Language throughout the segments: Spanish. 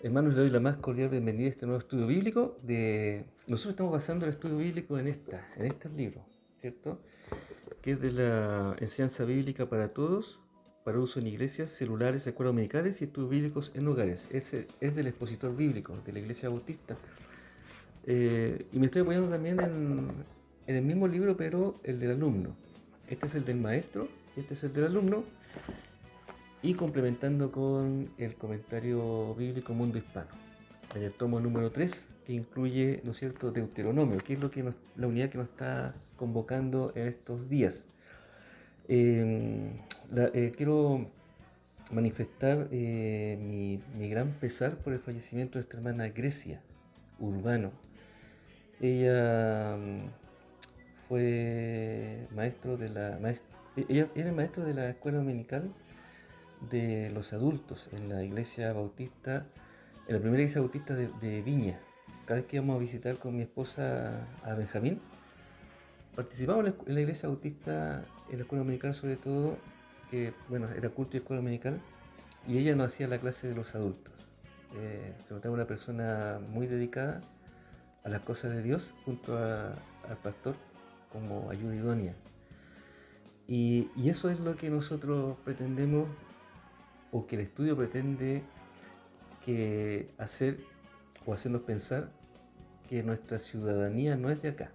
Hermanos, le doy la más cordial bienvenida a este nuevo estudio bíblico. Nosotros estamos basando el estudio bíblico en este libro, ¿cierto? Que es de la enseñanza bíblica para todos, para uso en iglesias, celulares, escuelas dominicales y estudios bíblicos en hogares. Ese es del expositor bíblico de la Iglesia Bautista. Y me estoy apoyando también en el mismo libro, pero el del alumno. Este es el del maestro y este es el del alumno. Y complementando con el comentario bíblico Mundo Hispano, en el tomo número 3, que incluye, ¿no es cierto?, Deuteronomio, que es la unidad que nos está convocando en estos días. Quiero manifestar mi gran pesar por el fallecimiento de nuestra hermana Grecia Urbano. Ella fue ella era maestro de la escuela dominical de los adultos en la iglesia bautista, en la primera iglesia bautista de Viña. Cada vez que íbamos a visitar con mi esposa a Benjamín, participamos en la iglesia bautista, en la escuela dominical sobre todo, que bueno, era culto y escuela dominical, y ella nos hacía la clase de los adultos. Se notaba una persona muy dedicada a las cosas de Dios junto al pastor como ayuda idónea. Y eso es lo que nosotros pretendemos, o que el estudio pretende hacer o hacernos pensar que nuestra ciudadanía no es de acá.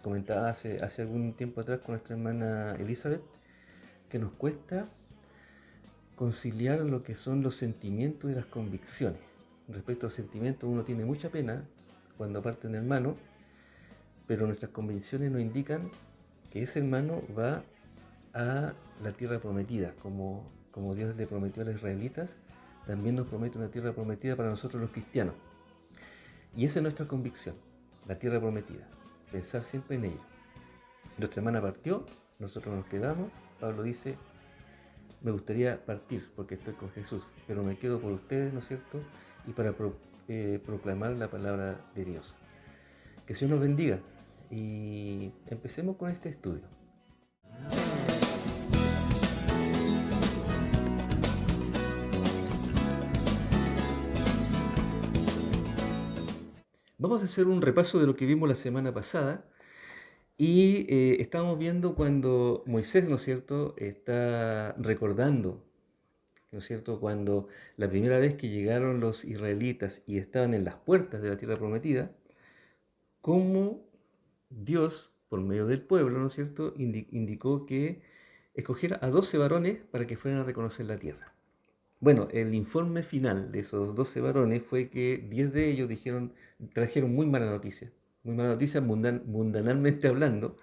Comentaba hace algún tiempo atrás con nuestra hermana Elizabeth que nos cuesta conciliar lo que son los sentimientos y las convicciones. Respecto a los sentimientos, uno tiene mucha pena cuando parte un hermano, pero nuestras convicciones nos indican que ese hermano va a la tierra prometida, como Dios le prometió a los israelitas, también nos promete una tierra prometida para nosotros los cristianos. Y esa es nuestra convicción, la tierra prometida, pensar siempre en ella. Nuestra hermana partió, nosotros nos quedamos. Pablo dice, me gustaría partir porque estoy con Jesús, pero me quedo por ustedes, ¿no es cierto? Y para proclamar la palabra de Dios. Que Dios nos bendiga y empecemos con este estudio. Vamos a hacer un repaso de lo que vimos la semana pasada y estamos viendo cuando Moisés, ¿no es cierto?, está recordando, ¿no es cierto?, cuando la primera vez que llegaron los israelitas y estaban en las puertas de la tierra prometida, cómo Dios, por medio del pueblo, ¿no es cierto?, indicó que escogiera a 12 varones para que fueran a reconocer la tierra. Bueno, el informe final de esos 12 varones fue que 10 de ellos trajeron muy mala noticia mundanalmente hablando,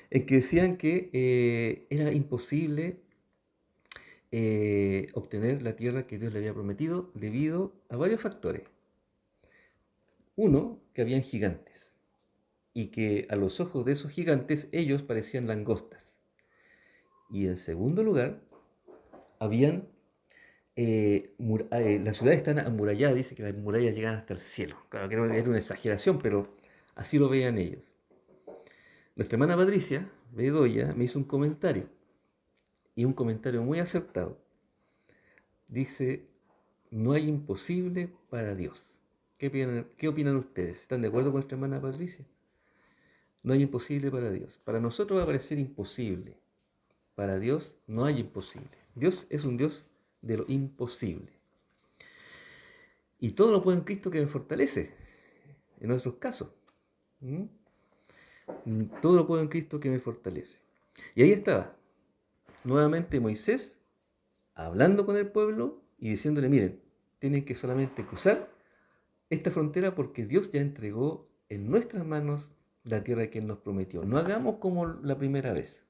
en que decían que era imposible obtener la tierra que Dios le había prometido debido a varios factores. Uno, que habían gigantes y que a los ojos de esos gigantes ellos parecían langostas. Y en segundo lugar, habían las ciudades están amuralladas, dice que las murallas llegan hasta el cielo. Claro que era una exageración, pero así lo veían ellos. Nuestra hermana Patricia Bedoya me hizo un comentario, y un comentario muy acertado. Dice, no hay imposible para Dios. ¿Qué opinan ustedes? ¿Están de acuerdo con nuestra hermana Patricia? No hay imposible para Dios. Para nosotros va a parecer imposible. Para Dios no hay imposible. Dios es un Dios de lo imposible. Y todo lo puedo en Cristo que me fortalece, en nuestros casos. ¿Mm? Todo lo puedo en Cristo que me fortalece. Y ahí estaba, nuevamente Moisés, hablando con el pueblo y diciéndole, miren, tienen que solamente cruzar esta frontera porque Dios ya entregó en nuestras manos la tierra que Él nos prometió. No hagamos como la primera vez,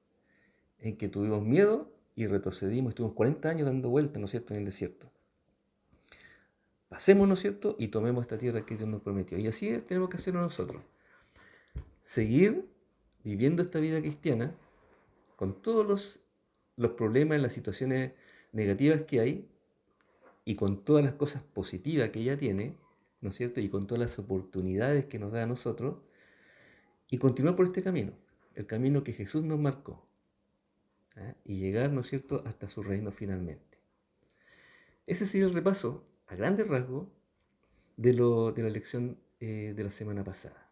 en que tuvimos miedo y retrocedimos, estuvimos 40 años dando vueltas, ¿no es cierto?, en el desierto. Pasemos, ¿no es cierto?, y tomemos esta tierra que Dios nos prometió. Y así tenemos que hacerlo nosotros. Seguir viviendo esta vida cristiana con todos los problemas, las situaciones negativas que hay y con todas las cosas positivas que ella tiene, ¿no es cierto?, y con todas las oportunidades que nos da a nosotros, y continuar por este camino, el camino que Jesús nos marcó, y llegar, ¿no es cierto?, hasta su reino finalmente. Ese sería el repaso, a grandes rasgos, de la lección de la semana pasada.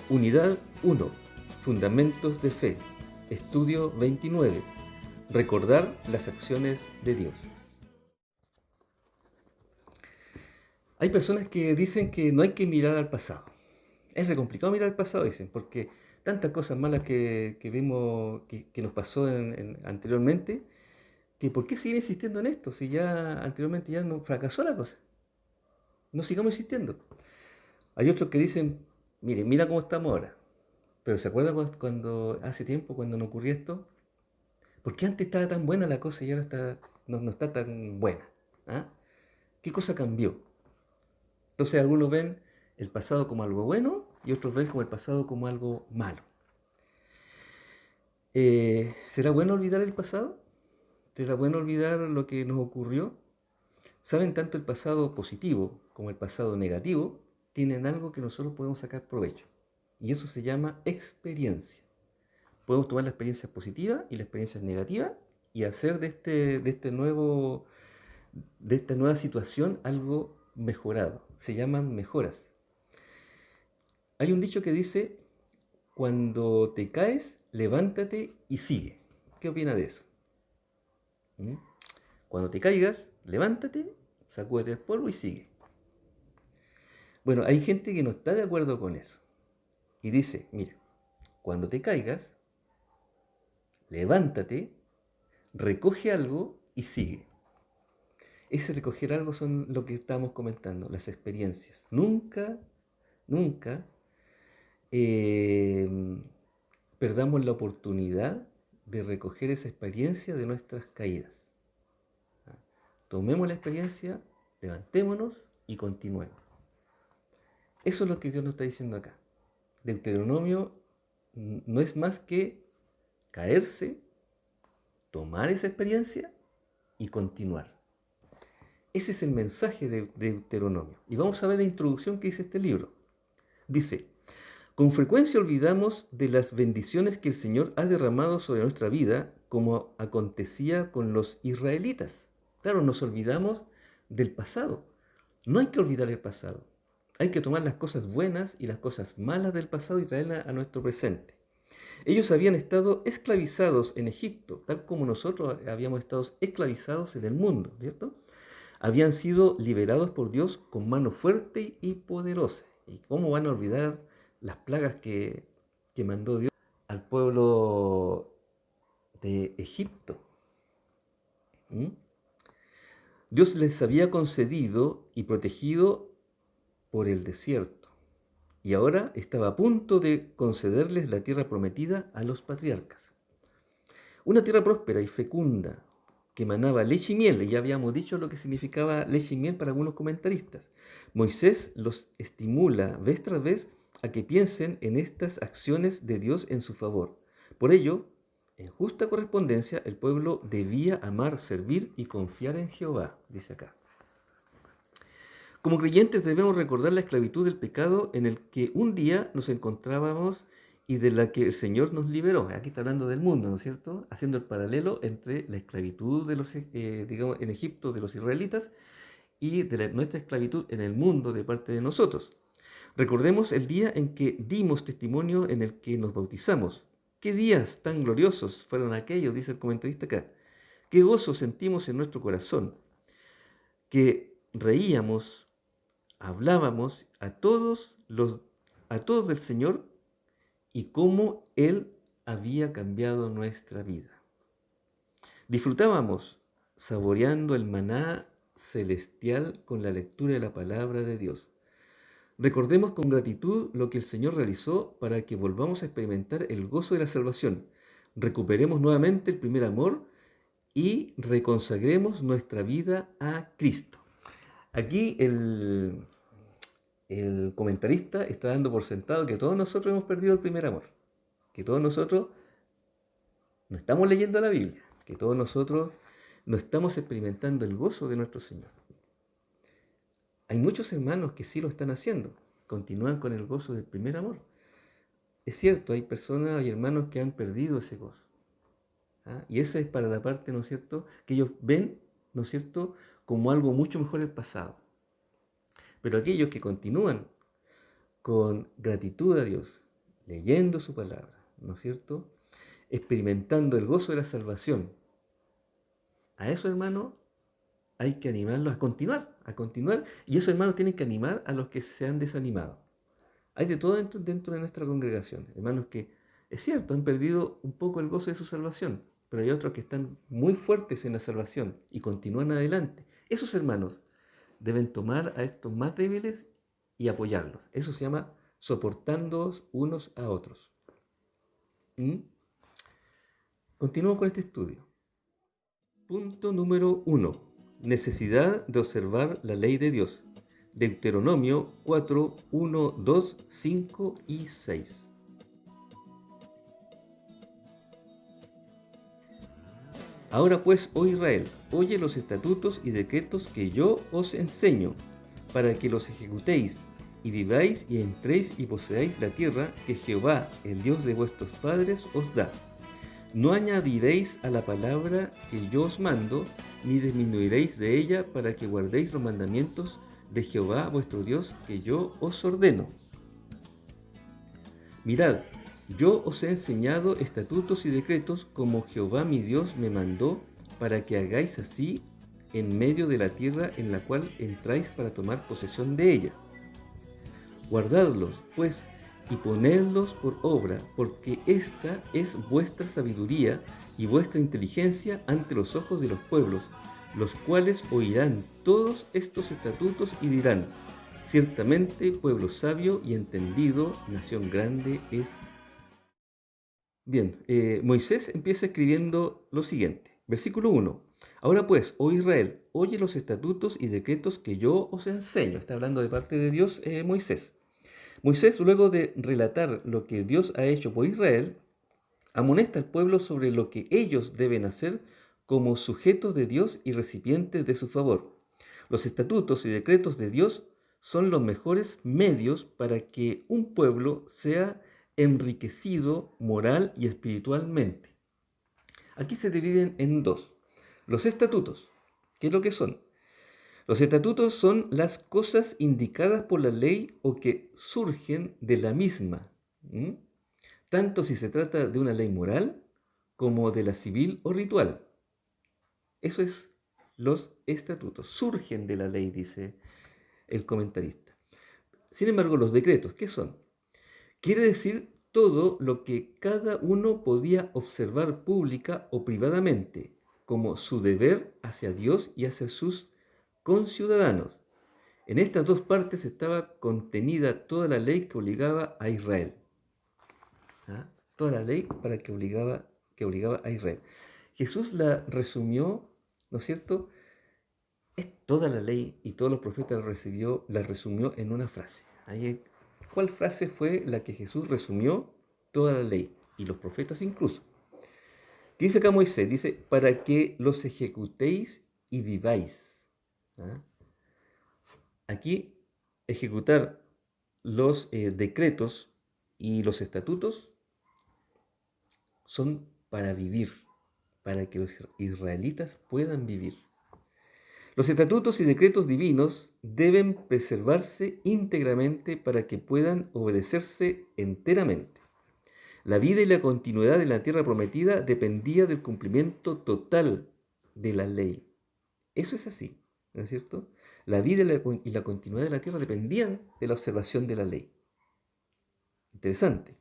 Unidad 1. Fundamentos de fe. Estudio 29. Recordar las acciones de Dios. Hay personas que dicen que no hay que mirar al pasado. Es re complicado mirar al pasado, dicen, porque tantas cosas malas que vimos, que nos pasó anteriormente, que ¿por qué seguir insistiendo en esto? Si ya anteriormente ya no fracasó la cosa. No sigamos insistiendo. Hay otros que dicen, mire, mira cómo estamos ahora. Pero ¿se acuerdan cuando hace tiempo, cuando no ocurrió esto? ¿Por qué antes estaba tan buena la cosa y ahora no está tan buena? ¿Ah? ¿Qué cosa cambió? Entonces algunos ven el pasado como algo bueno y otros ven como el pasado como algo malo. ¿Será bueno olvidar el pasado? ¿Será bueno olvidar lo que nos ocurrió? Saben, tanto el pasado positivo como el pasado negativo tienen algo que nosotros podemos sacar provecho. Y eso se llama experiencia. Podemos tomar la experiencia positiva y la experiencia negativa y hacer de esta nueva situación algo mejorado. Se llaman mejoras. Hay un dicho que dice, cuando te caes, levántate y sigue. ¿Qué opina de eso? ¿Mm? Cuando te caigas, levántate, sacúdete el polvo y sigue. Bueno, hay gente que no está de acuerdo con eso. Y dice, mira, cuando te caigas, levántate, recoge algo y sigue. Ese recoger algo son lo que estamos comentando, las experiencias. Nunca eh, perdamos la oportunidad de recoger esa experiencia de nuestras caídas. Tomemos la experiencia, levantémonos y continuemos. Eso es lo que Dios nos está diciendo acá. Deuteronomio no es más que caerse, tomar esa experiencia y continuar. Ese es el mensaje de Deuteronomio. Y vamos a ver la introducción que dice este libro. Dice, con frecuencia olvidamos de las bendiciones que el Señor ha derramado sobre nuestra vida, como acontecía con los israelitas. Claro, nos olvidamos del pasado. No hay que olvidar el pasado. Hay que tomar las cosas buenas y las cosas malas del pasado y traerlas a nuestro presente. Ellos habían estado esclavizados en Egipto, tal como nosotros habíamos estado esclavizados en el mundo, ¿cierto? Habían sido liberados por Dios con mano fuerte y poderosa. ¿Y cómo van a olvidar las plagas que mandó Dios al pueblo de Egipto? ¿Mm? Dios les había concedido y protegido por el desierto. Y ahora estaba a punto de concederles la tierra prometida a los patriarcas. Una tierra próspera y fecunda, que emanaba leche y miel. Y ya habíamos dicho lo que significaba leche y miel para algunos comentaristas. Moisés los estimula vez tras vez a que piensen en estas acciones de Dios en su favor. Por ello, en justa correspondencia, el pueblo debía amar, servir y confiar en Jehová, dice acá. Como creyentes debemos recordar la esclavitud del pecado en el que un día nos encontrábamos y de la que el Señor nos liberó. Aquí está hablando del mundo, ¿no es cierto? Haciendo el paralelo entre la esclavitud de los, digamos, en Egipto de los israelitas y de nuestra esclavitud en el mundo de parte de nosotros. Recordemos el día en que dimos testimonio en el que nos bautizamos. ¿Qué días tan gloriosos fueron aquellos?, dice el comentarista acá. ¿Qué gozo sentimos en nuestro corazón? Que reíamos, hablábamos a todos del Señor y cómo Él había cambiado nuestra vida. Disfrutábamos saboreando el maná celestial con la lectura de la palabra de Dios. Recordemos con gratitud lo que el Señor realizó para que volvamos a experimentar el gozo de la salvación. Recuperemos nuevamente el primer amor y reconsagremos nuestra vida a Cristo. Aquí el comentarista está dando por sentado que todos nosotros hemos perdido el primer amor, que todos nosotros no estamos leyendo la Biblia, que todos nosotros no estamos experimentando el gozo de nuestro Señor. Hay muchos hermanos que sí lo están haciendo, continúan con el gozo del primer amor. es cierto, hay personas, hay hermanos que han perdido ese gozo. ¿Ah? Y esa es para la parte, ¿no es cierto?, que ellos ven, ¿no es cierto?, como algo mucho mejor el pasado. Pero aquellos que continúan con gratitud a Dios, leyendo su palabra, ¿no es cierto?, experimentando el gozo de la salvación, a esos hermanos hay que animarlos a continuar, y esos hermanos tienen que animar a los que se han desanimado. Hay de todo dentro de nuestra congregación, hermanos que, es cierto, han perdido un poco el gozo de su salvación, pero hay otros que están muy fuertes en la salvación y continúan adelante. Esos hermanos deben tomar a estos más débiles y apoyarlos. Eso se llama soportándoos unos a otros. ¿Mm? Continúo con este estudio. Punto número 1. Necesidad de observar la ley de Dios. Deuteronomio 4, 1, 2, 5 y 6. Ahora pues, oh Israel, oye los estatutos y decretos que yo os enseño, para que los ejecutéis, y viváis y entréis y poseáis la tierra que Jehová, el Dios de vuestros padres, os da. No añadiréis a la palabra que yo os mando, ni disminuiréis de ella, para que guardéis los mandamientos de Jehová vuestro Dios que yo os ordeno. Mirad, yo os he enseñado estatutos y decretos como Jehová mi Dios me mandó, para que hagáis así en medio de la tierra en la cual entráis para tomar posesión de ella. Guardadlos, pues, y ponedlos por obra, porque esta es vuestra sabiduría y vuestra inteligencia ante los ojos de los pueblos, los cuales oirán todos estos estatutos y dirán: ciertamente pueblo sabio y entendido, nación grande es. Bien, Moisés empieza escribiendo lo siguiente, versículo 1. Ahora pues, oh Israel, oye los estatutos y decretos que yo os enseño. Está hablando de parte de Dios Moisés. Moisés, luego de relatar lo que Dios ha hecho por Israel, amonesta al pueblo sobre lo que ellos deben hacer como sujetos de Dios y recipientes de su favor. Los estatutos y decretos de Dios son los mejores medios para que un pueblo sea enriquecido moral y espiritualmente. Aquí se dividen en dos. Los estatutos, ¿qué es lo que son? Los estatutos son las cosas indicadas por la ley o que surgen de la misma, tanto si se trata de una ley moral como de la civil o ritual. Eso es los estatutos, surgen de la ley, dice el comentarista. Sin embargo, los decretos, ¿qué son? Quiere decir todo lo que cada uno podía observar pública o privadamente, como su deber hacia Dios y hacia sus conciudadanos. En estas dos partes estaba contenida toda la ley que obligaba a Israel. ¿Ah? Toda la ley que obligaba a Israel. Jesús la resumió, ¿no es cierto? Es toda la ley y todos los profetas la resumió en una frase. ¿Cuál frase fue la que Jesús resumió toda la ley? Y los profetas incluso. ¿Qué dice acá Moisés? Dice, para que los ejecutéis y viváis. ¿Ah? Aquí, ejecutar los decretos y los estatutos son para vivir, para que los israelitas puedan vivir. Los estatutos y decretos divinos deben preservarse íntegramente para que puedan obedecerse enteramente. La vida y la continuidad de la tierra prometida dependía del cumplimiento total de la ley. Eso es así, ¿no es cierto? La vida y la continuidad de la tierra dependían de la observación de la ley. Interesante.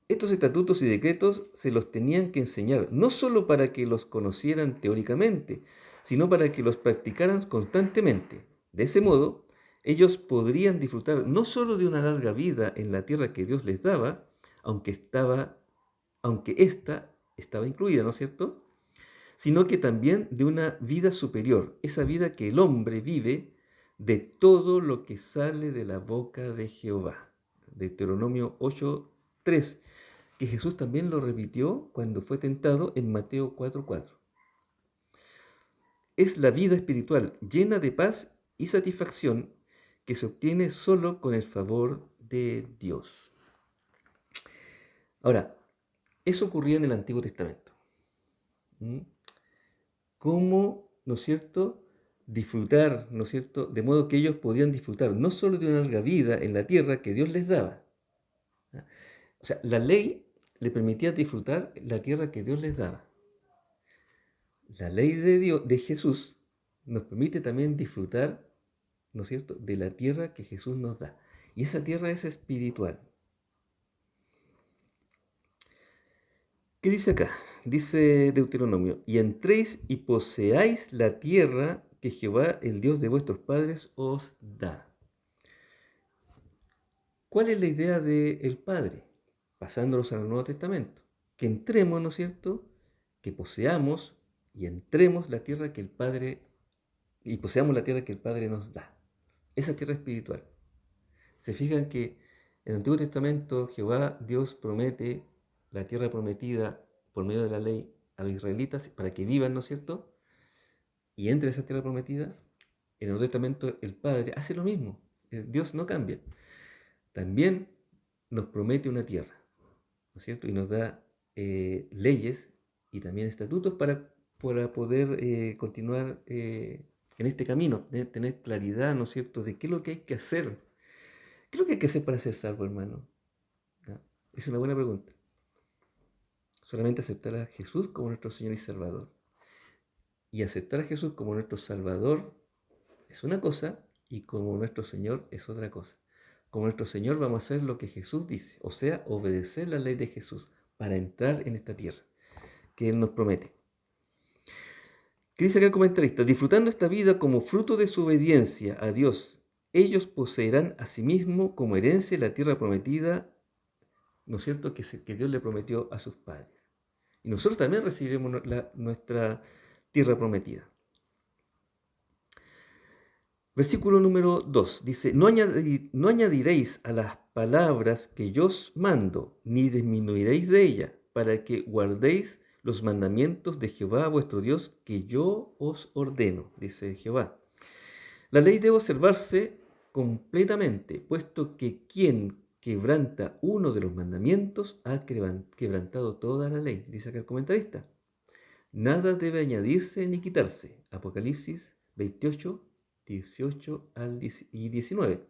Estos estatutos y decretos se los tenían que enseñar, no solo para que los conocieran teóricamente, sino para que los practicaran constantemente. De ese modo, ellos podrían disfrutar no solo de una larga vida en la tierra que Dios les daba, aunque ésta estaba incluida, ¿no es cierto?, sino que también de una vida superior, esa vida que el hombre vive de todo lo que sale de la boca de Jehová. Deuteronomio 8:3, que Jesús también lo repitió cuando fue tentado en Mateo 4:4. Es la vida espiritual llena de paz y satisfacción que se obtiene solo con el favor de Dios. Ahora, eso ocurría en el Antiguo Testamento. ¿Mm? ¿Cómo, no es cierto?, disfrutar, ¿no es cierto?, de modo que ellos podían disfrutar no solo de una larga vida en la tierra que Dios les daba. ¿Ah? O sea, la ley le permitía disfrutar la tierra que Dios les daba. La ley de Dios, de Jesús, nos permite también disfrutar, ¿no es cierto?, de la tierra que Jesús nos da. Y esa tierra es espiritual. ¿Qué dice acá? Dice Deuteronomio, y entréis y poseáis la tierra que Jehová, el Dios de vuestros padres, os da. ¿Cuál es la idea del Padre? Pasándolos al Nuevo Testamento. Que entremos, ¿no es cierto?, que poseamos y entremos la tierra que el Padre, y poseamos la tierra que el Padre nos da. Esa tierra espiritual. Se fijan que en el Antiguo Testamento Jehová, Dios, promete la tierra prometida por medio de la ley a los israelitas para que vivan, ¿no es cierto?, y entre esa tierra prometida. En el Nuevo Testamento el Padre hace lo mismo. Dios no cambia. También nos promete una tierra, ¿no es cierto?, y nos da leyes y también estatutos para poder continuar en este camino, tener claridad, ¿no es cierto?, de qué es lo que hay que hacer. ¿Qué es lo que hay que hacer para ser salvo, hermano? ¿Ya? Es una buena pregunta. Solamente aceptar a Jesús como nuestro Señor y Salvador. Y aceptar a Jesús como nuestro Salvador es una cosa y como nuestro Señor es otra cosa. Como nuestro Señor vamos a hacer lo que Jesús dice, o sea, obedecer la ley de Jesús para entrar en esta tierra que Él nos promete. ¿Qué dice acá el comentarista? Disfrutando esta vida como fruto de su obediencia a Dios, ellos poseerán a sí mismos como herencia la tierra prometida, ¿no es cierto?, que Dios le prometió a sus padres. Y nosotros también recibiremos nuestra tierra prometida. Versículo número 2 dice, no añadiréis a las palabras que yo os mando, ni disminuiréis de ellas, para que guardéis los mandamientos de Jehová vuestro Dios, que yo os ordeno, dice Jehová. La ley debe observarse completamente, puesto que quien quebranta uno de los mandamientos ha quebrantado toda la ley, dice acá el comentarista. Nada debe añadirse ni quitarse. Apocalipsis 28, 18 y 19.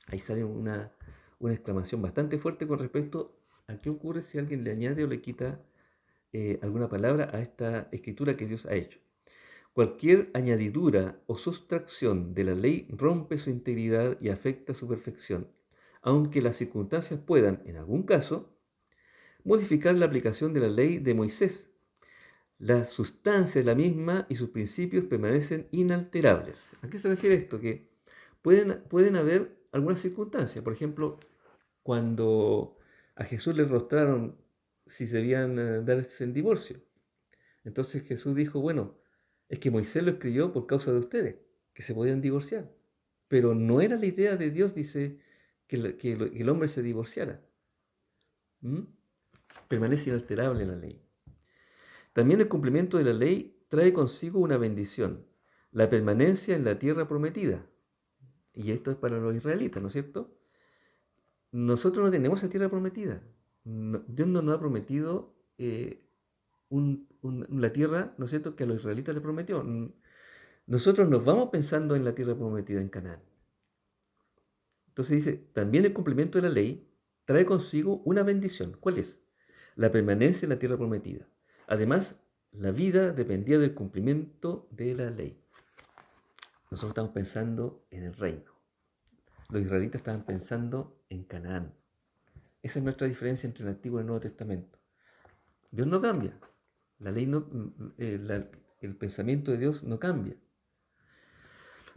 Ahí sale una exclamación bastante fuerte con respecto a qué ocurre si alguien le añade o le quita alguna palabra a esta escritura que Dios ha hecho. Cualquier añadidura o sustracción de la ley rompe su integridad y afecta su perfección, aunque las circunstancias puedan, en algún caso, modificar la aplicación de la ley de Moisés. La sustancia es la misma y sus principios permanecen inalterables. ¿A qué se refiere esto? Que pueden haber algunas circunstancias. Por ejemplo, cuando a Jesús le rostraron si debían darse en divorcio. Entonces Jesús dijo, bueno, es que Moisés lo escribió por causa de ustedes, que se podían divorciar. Pero no era la idea de Dios, dice, que el hombre se divorciara. ¿Mm? Permanece inalterable la ley. También el cumplimiento de la ley trae consigo una bendición, la permanencia en la tierra prometida. Y esto es para los israelitas, ¿no es cierto? Nosotros no tenemos esa tierra prometida. Dios no nos ha prometido la tierra, ¿no es cierto?, que a los israelitas le prometió. Nosotros nos vamos pensando en la tierra prometida en Canaán. Entonces dice, también el cumplimiento de la ley trae consigo una bendición. ¿Cuál es? La permanencia en la tierra prometida. Además, la vida dependía del cumplimiento de la ley. Nosotros estamos pensando en el reino. Los israelitas estaban pensando en Canaán. Esa es nuestra diferencia entre el Antiguo y el Nuevo Testamento. Dios no cambia. La ley no, el pensamiento de Dios no cambia.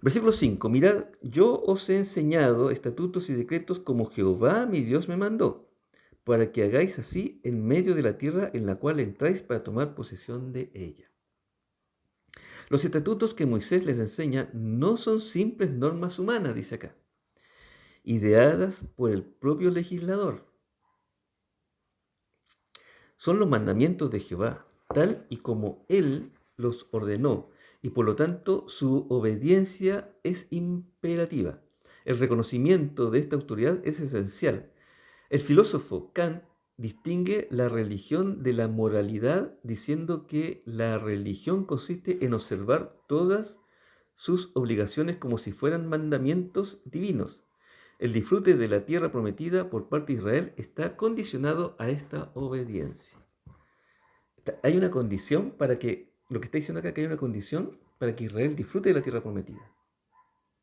Versículo 5. Mirad, yo os he enseñado estatutos y decretos como Jehová mi Dios me mandó, para que hagáis así en medio de la tierra en la cual entráis para tomar posesión de ella. Los estatutos que Moisés les enseña no son simples normas humanas, dice acá, ideadas por el propio legislador. Son los mandamientos de Jehová, tal y como Él los ordenó, y por lo tanto su obediencia es imperativa. El reconocimiento de esta autoridad es esencial. El filósofo Kant distingue la religión de la moralidad diciendo que la religión consiste en observar todas sus obligaciones como si fueran mandamientos divinos. El disfrute de la tierra prometida por parte de Israel está condicionado a esta obediencia. Hay una condición para que, lo que está diciendo acá, que hay una condición para que Israel disfrute de la tierra prometida.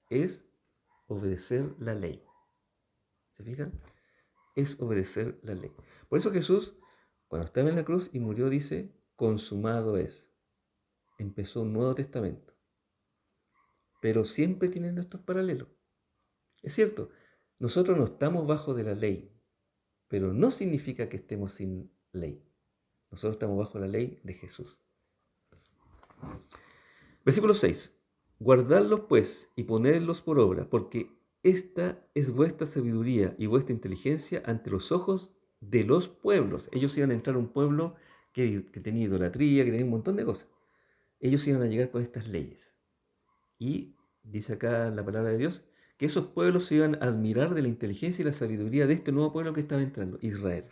Es obedecer la ley. ¿Se fijan? Es obedecer la ley. Por eso Jesús, cuando estaba en la cruz y murió, dice, consumado es. Empezó un nuevo testamento. Pero siempre tienen estos paralelos. Es cierto, nosotros no estamos bajo de la ley, pero no significa que estemos sin ley. Nosotros estamos bajo la ley de Jesús. Versículo 6. Guardadlos pues y ponedlos por obra, porque esta es vuestra sabiduría y vuestra inteligencia ante los ojos de los pueblos. Ellos iban a entrar a un pueblo que tenía idolatría, que tenía un montón de cosas. Ellos iban a llegar con estas leyes. Y dice acá la palabra de Dios que esos pueblos se iban a admirar de la inteligencia y la sabiduría de este nuevo pueblo que estaba entrando, Israel.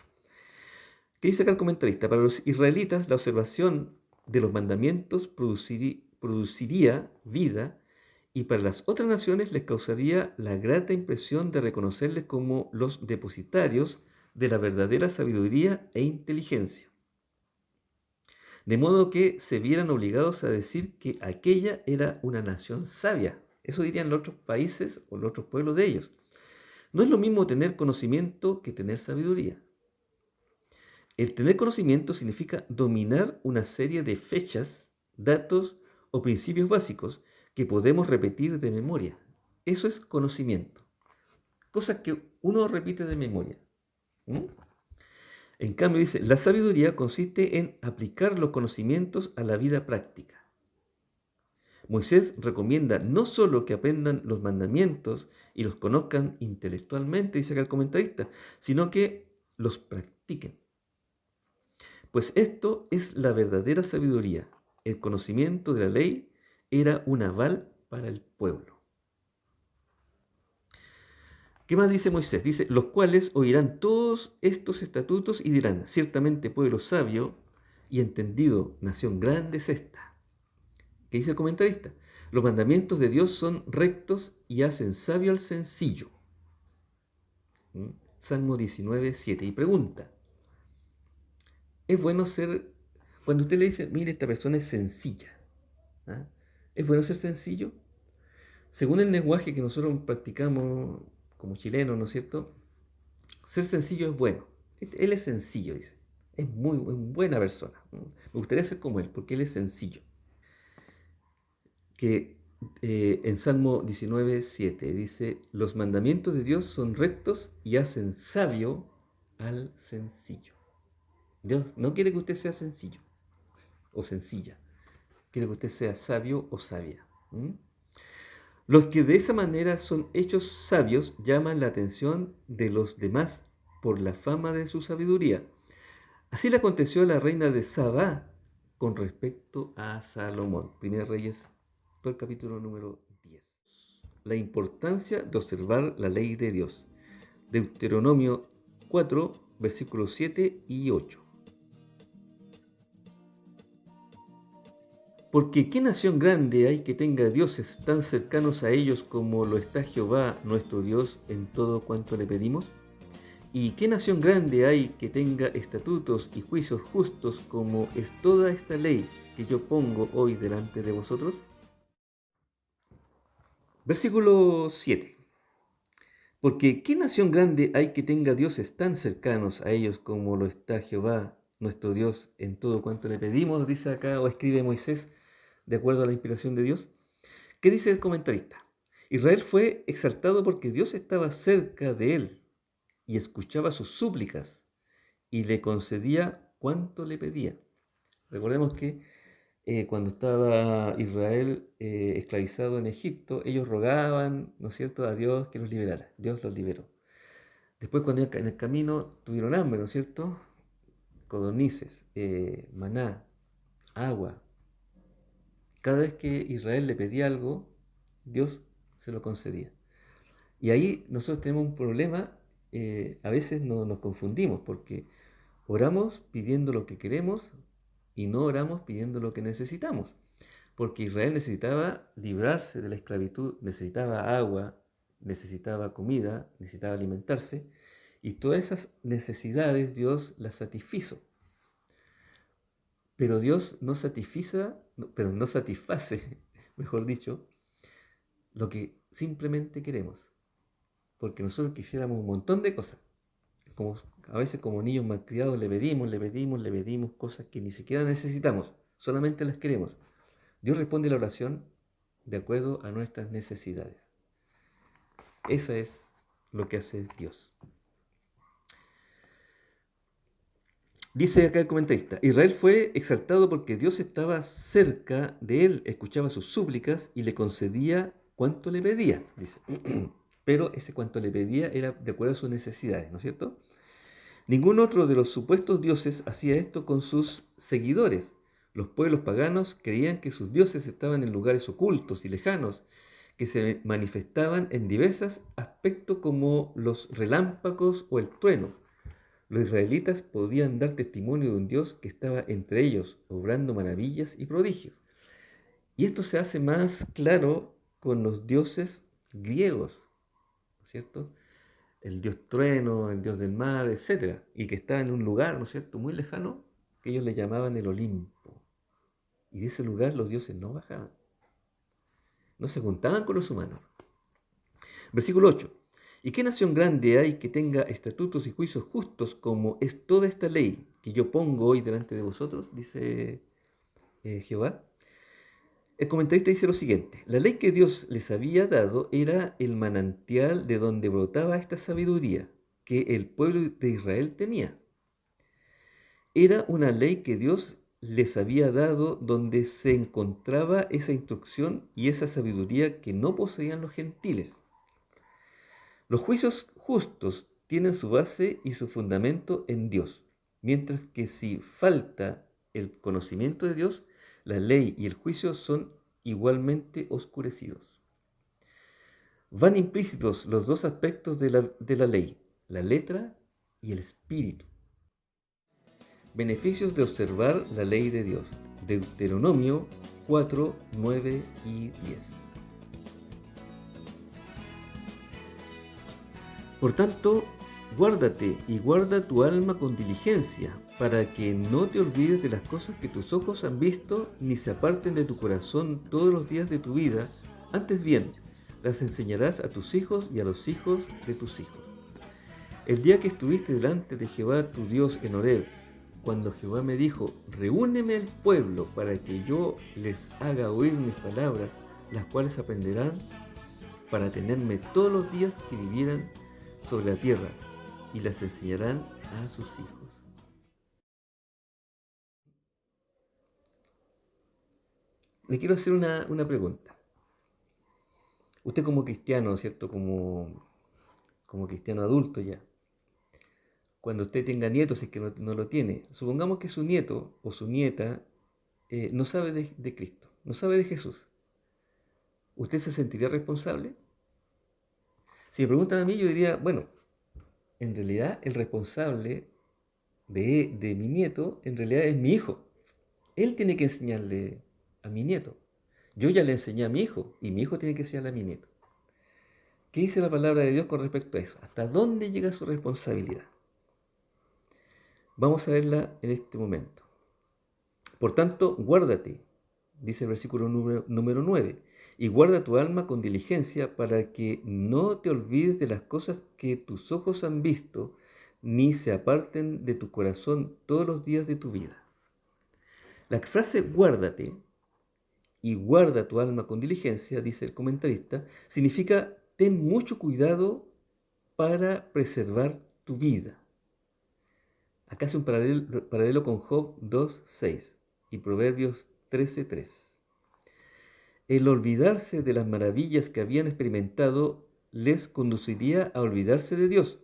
¿Qué dice acá el comentarista? Para los israelitas la observación de los mandamientos produciría vida y para las otras naciones les causaría la grata impresión de reconocerles como los depositarios de la verdadera sabiduría e inteligencia. De modo que se vieran obligados a decir que aquella era una nación sabia. Eso dirían los otros países o los otros pueblos de ellos. No es lo mismo tener conocimiento que tener sabiduría. El tener conocimiento significa dominar una serie de fechas, datos o principios básicos que podemos repetir de memoria. Eso es conocimiento. Cosas que uno repite de memoria. ¿Mm? En cambio dice, la sabiduría consiste en aplicar los conocimientos a la vida práctica. Moisés recomienda no solo que aprendan los mandamientos y los conozcan intelectualmente, dice acá el comentarista, sino que los practiquen. Pues esto es la verdadera sabiduría. El conocimiento de la ley era un aval para el pueblo. ¿Qué más dice Moisés? Dice, los cuales oirán todos estos estatutos y dirán, ciertamente pueblo sabio y entendido, nación grande es esta. ¿Qué dice el comentarista? Los mandamientos de Dios son rectos y hacen sabio al sencillo. Salmo 19, 7. Y pregunta, ¿es bueno ser, cuando usted le dice, mire, esta persona es sencilla, ¿ah? ¿Es bueno ser sencillo? Según el lenguaje que nosotros practicamos como chilenos, ¿no es cierto? Ser sencillo es bueno. Él es sencillo, dice. Es muy buena persona. Me gustaría ser como él, porque él es sencillo. Que en Salmo 19, 7 dice, los mandamientos de Dios son rectos y hacen sabio al sencillo. Dios no quiere que usted sea sencillo o sencilla. Quiere que usted sea sabio o sabia. Los que de esa manera son hechos sabios llaman la atención de los demás por la fama de su sabiduría. Así le aconteció a la reina de Sabá con respecto a Salomón. Primera Reyes, todo el capítulo número 10. La importancia de observar la ley de Dios. Deuteronomio 4, versículos 7 y 8. Porque ¿qué nación grande hay que tenga dioses tan cercanos a ellos como lo está Jehová nuestro Dios en todo cuanto le pedimos? ¿Y qué nación grande hay que tenga estatutos y juicios justos como es toda esta ley que yo pongo hoy delante de vosotros? Versículo 7. Porque ¿qué nación grande hay que tenga dioses tan cercanos a ellos como lo está Jehová nuestro Dios en todo cuanto le pedimos? Dice acá o escribe Moisés de acuerdo a la inspiración de Dios. ¿Qué dice el comentarista? Israel fue exaltado porque Dios estaba cerca de él y escuchaba sus súplicas y le concedía cuanto le pedía. Recordemos que cuando estaba Israel esclavizado en Egipto, ellos rogaban, ¿no es cierto?, a Dios que los liberara. Dios los liberó. Después, cuando en el camino tuvieron hambre, ¿no es cierto?, codornices, maná, agua. Cada vez que Israel le pedía algo, Dios se lo concedía. Y ahí nosotros tenemos un problema, a veces nos confundimos, porque Oramos pidiendo lo que queremos y no oramos pidiendo lo que necesitamos. Porque Israel necesitaba librarse de la esclavitud, necesitaba agua, necesitaba comida, necesitaba alimentarse. Y todas esas necesidades Dios las satisfizo. Pero Dios no no satisface, mejor dicho, lo que simplemente queremos. Porque nosotros quisiéramos un montón de cosas. Como, a veces como niños malcriados le pedimos cosas que ni siquiera necesitamos, solamente las queremos. Dios responde a la oración de acuerdo a nuestras necesidades. Esa es lo que hace Dios. Dice acá el comentarista, Israel fue exaltado porque Dios estaba cerca de él, escuchaba sus súplicas y le concedía cuanto le pedía, dice. Pero ese cuanto le pedía era de acuerdo a sus necesidades, ¿no es cierto? Ningún otro de los supuestos dioses hacía esto con sus seguidores. Los pueblos paganos creían que sus dioses estaban en lugares ocultos y lejanos, que se manifestaban en diversos aspectos como los relámpagos o el trueno. Los israelitas podían dar testimonio de un Dios que estaba entre ellos, obrando maravillas y prodigios. Y esto se hace más claro con los dioses griegos, ¿no es cierto? El dios trueno, el dios del mar, etcétera, y que estaba en un lugar, ¿no es cierto?, muy lejano, que ellos le llamaban el Olimpo. Y de ese lugar los dioses no bajaban, no se juntaban con los humanos. Versículo 8. ¿Y qué nación grande hay que tenga estatutos y juicios justos como es toda esta ley que yo pongo hoy delante de vosotros? Dice Jehová. El comentarista dice lo siguiente, la ley que Dios les había dado era el manantial de donde brotaba esta sabiduría que el pueblo de Israel tenía. Era una ley que Dios les había dado donde se encontraba esa instrucción y esa sabiduría que no poseían los gentiles. Los juicios justos tienen su base y su fundamento en Dios, mientras que si falta el conocimiento de Dios, la ley y el juicio son igualmente oscurecidos. Van implícitos los dos aspectos de la ley, la letra y el espíritu. Beneficios de observar la ley de Dios. Deuteronomio 4, 9 y 10. Por tanto, guárdate y guarda tu alma con diligencia, para que no te olvides de las cosas que tus ojos han visto, ni se aparten de tu corazón todos los días de tu vida. Antes bien, las enseñarás a tus hijos y a los hijos de tus hijos. El día que estuviste delante de Jehová tu Dios en Horeb, cuando Jehová me dijo, reúneme el pueblo para que yo les haga oír mis palabras, las cuales aprenderán para tenerme todos los días que vivieran sobre la tierra, y las enseñarán a sus hijos. Le quiero hacer una pregunta. Usted como cristiano, ¿cierto? Como cristiano adulto ya, cuando usted tenga nietos, si es que no lo tiene, supongamos que su nieto o su nieta no sabe de Cristo, no sabe de Jesús. ¿Usted se sentiría responsable? Si me preguntan a mí, yo diría, bueno, en realidad el responsable de mi nieto, en realidad es mi hijo. Él tiene que enseñarle a mi nieto. Yo ya le enseñé a mi hijo y mi hijo tiene que enseñarle a mi nieto. ¿Qué dice la palabra de Dios con respecto a eso? ¿Hasta dónde llega su responsabilidad? Vamos a verla en este momento. Por tanto, guárdate, dice el versículo número 9, y guarda tu alma con diligencia para que no te olvides de las cosas que tus ojos han visto, ni se aparten de tu corazón todos los días de tu vida. La frase guárdate y guarda tu alma con diligencia, dice el comentarista, significa ten mucho cuidado para preservar tu vida. Acá hace un paralelo con Job 2:6 y Proverbios 13:3. El olvidarse de las maravillas que habían experimentado les conduciría a olvidarse de Dios,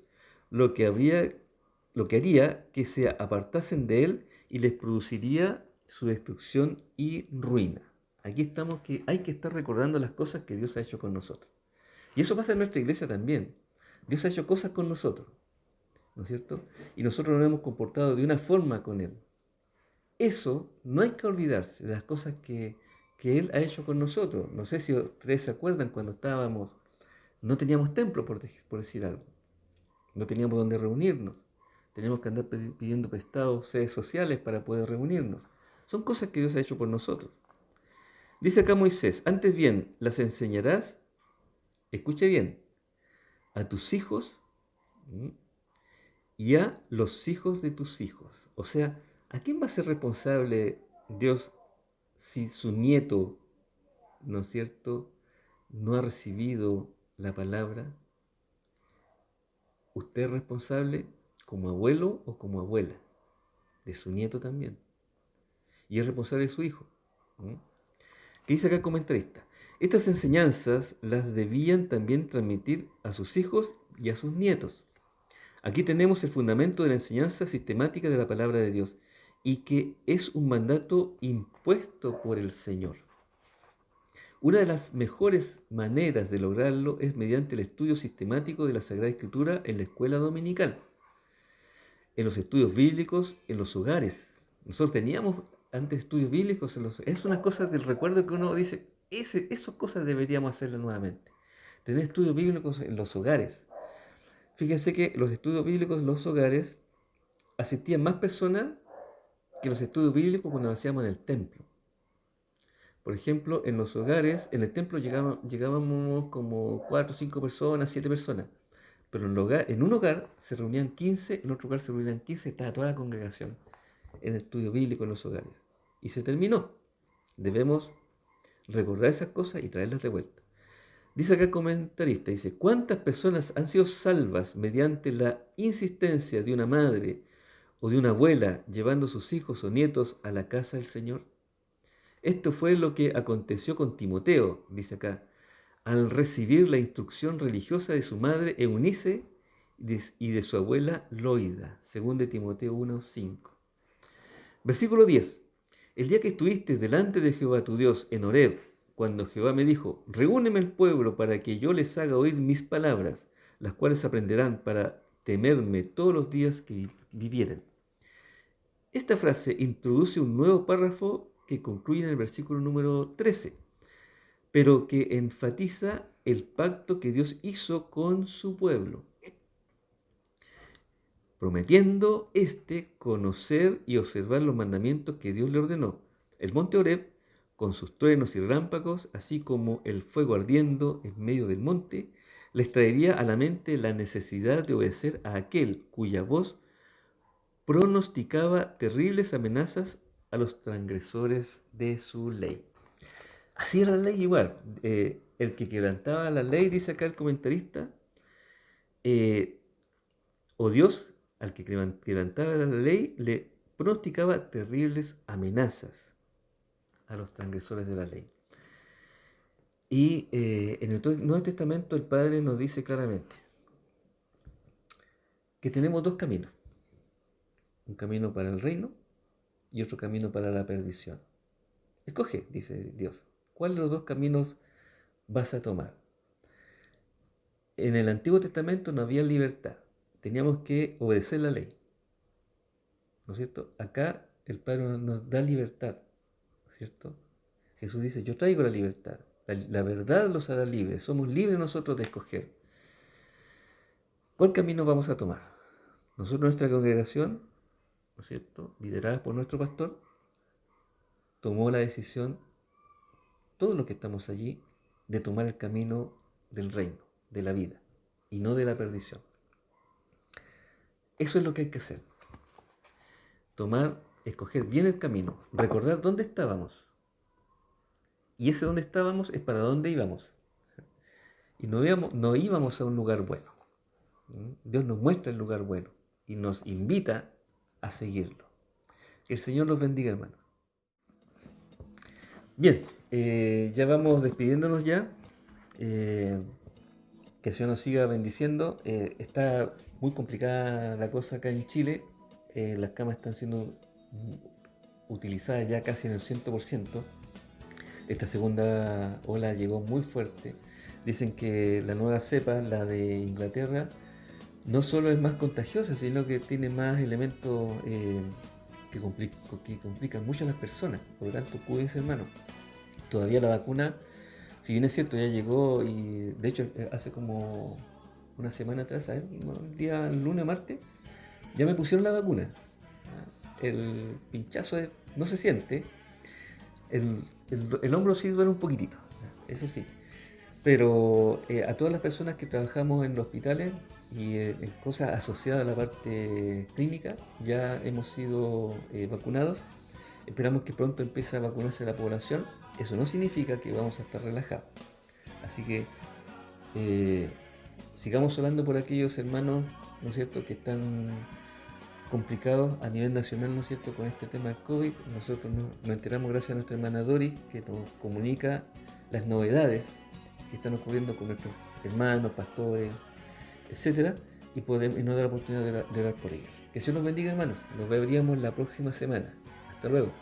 lo que haría que se apartasen de Él y les produciría su destrucción y ruina. Aquí estamos que hay que estar recordando las cosas que Dios ha hecho con nosotros. Y eso pasa en nuestra iglesia también. Dios ha hecho cosas con nosotros. ¿no es cierto? Y nosotros nos hemos comportado de una forma con Él. Eso no hay que olvidarse de las cosas que Él ha hecho con nosotros. No sé si ustedes se acuerdan cuando no teníamos templo, por decir algo. No teníamos donde reunirnos. Teníamos que andar pidiendo prestados sedes sociales para poder reunirnos. Son cosas que Dios ha hecho por nosotros. Dice acá Moisés, antes bien, las enseñarás, escuche bien, a tus hijos y a los hijos de tus hijos. O sea, ¿a quién va a ser responsable Dios si su nieto, ¿no es cierto?, no ha recibido la palabra? Usted es responsable como abuelo o como abuela, de su nieto también. Y es responsable de su hijo. ¿Qué dice acá el comentarista? Estas enseñanzas las debían también transmitir a sus hijos y a sus nietos. Aquí tenemos el fundamento de la enseñanza sistemática de la palabra de Dios y que es un mandato impuesto por el Señor. Una de las mejores maneras de lograrlo es mediante el estudio sistemático de la Sagrada Escritura en la escuela dominical, en los estudios bíblicos, en los hogares. Nosotros teníamos antes estudios bíblicos en los... Es una cosa del recuerdo que uno dice, esas cosas deberíamos hacerlas nuevamente. Tener estudios bíblicos en los hogares. Fíjense que los estudios bíblicos en los hogares asistían más personas que los estudios bíblicos cuando lo hacíamos en el templo. Por ejemplo, en los hogares, en el templo llegábamos como 4, 5 personas, 7 personas. Pero en un hogar se reunían 15, en otro hogar se reunían 15, estaba toda la congregación en el estudio bíblico en los hogares. Y se terminó. Debemos recordar esas cosas y traerlas de vuelta. Dice acá el comentarista, dice, ¿cuántas personas han sido salvas mediante la insistencia de una madre o de una abuela llevando a sus hijos o nietos a la casa del Señor? Esto fue lo que aconteció con Timoteo, dice acá, al recibir la instrucción religiosa de su madre Eunice y de su abuela Loida, según de Timoteo 1:5. Versículo 10. El día que estuviste delante de Jehová tu Dios en Horeb, cuando Jehová me dijo, reúneme el pueblo para que yo les haga oír mis palabras, las cuales aprenderán para temerme todos los días que vivieren. Esta frase introduce un nuevo párrafo que concluye en el versículo número 13, pero que enfatiza el pacto que Dios hizo con su pueblo, prometiendo conocer y observar los mandamientos que Dios le ordenó. El monte Horeb, con sus truenos y relámpagos, así como el fuego ardiendo en medio del monte, les traería a la mente la necesidad de obedecer a aquel cuya voz pronosticaba terribles amenazas a los transgresores de su ley. Así era la ley igual. El que quebrantaba la ley, dice acá el comentarista, o Dios, al que quebrantaba la ley, le pronosticaba terribles amenazas a los transgresores de la ley. Y en el Nuevo Testamento el Padre nos dice claramente que tenemos dos caminos. Un camino para el reino y otro camino para la perdición. Escoge, dice Dios, ¿cuál de los dos caminos vas a tomar? En el Antiguo Testamento no había libertad. Teníamos que obedecer la ley. ¿No es cierto? Acá el Padre nos da libertad. ¿No es cierto? Jesús dice, yo traigo la libertad. La verdad los hará libres. Somos libres nosotros de escoger. ¿Cuál camino vamos a tomar? Nosotros, nuestra congregación, ¿no es cierto?, liderada por nuestro pastor, tomó la decisión, todos los que estamos allí, de tomar el camino del reino, de la vida, y no de la perdición. Eso es lo que hay que hacer. Escoger bien el camino, recordar dónde estábamos. Y ese dónde estábamos es para dónde íbamos. Y no íbamos a un lugar bueno. Dios nos muestra el lugar bueno y nos invita a seguirlo. Que el Señor los bendiga, hermanos. Bien, ya vamos despidiéndonos ya. Que el Señor nos siga bendiciendo. Está muy complicada la cosa acá en Chile. Las camas están siendo utilizadas ya casi en el 100%. Esta segunda ola llegó muy fuerte. Dicen que la nueva cepa, la de Inglaterra, no solo es más contagiosa, sino que tiene más elementos que complican mucho a las personas. Por lo tanto, cuídense, hermano. Todavía la vacuna, si bien es cierto, ya llegó y de hecho hace como una semana atrás, a ver, el día lunes o martes, ya me pusieron la vacuna. El pinchazo no se siente, el hombro sí duele un poquitito, eso sí. Pero a todas las personas que trabajamos en los hospitales y en cosas asociadas a la parte clínica, ya hemos sido vacunados. Esperamos que pronto empiece a vacunarse la población. Eso no significa que vamos a estar relajados. Así que eh, sigamos hablando por aquellos hermanos, ¿no es cierto?, que están complicados a nivel nacional, ¿no es cierto?, con este tema del COVID. Nosotros nos enteramos gracias a nuestra hermana Dori, que nos comunica las novedades que están ocurriendo con nuestros hermanos, pastores, etcétera, y nos da la oportunidad de orar por ellos. Que Dios los bendiga, hermanos. Nos veríamos la próxima semana. Hasta luego.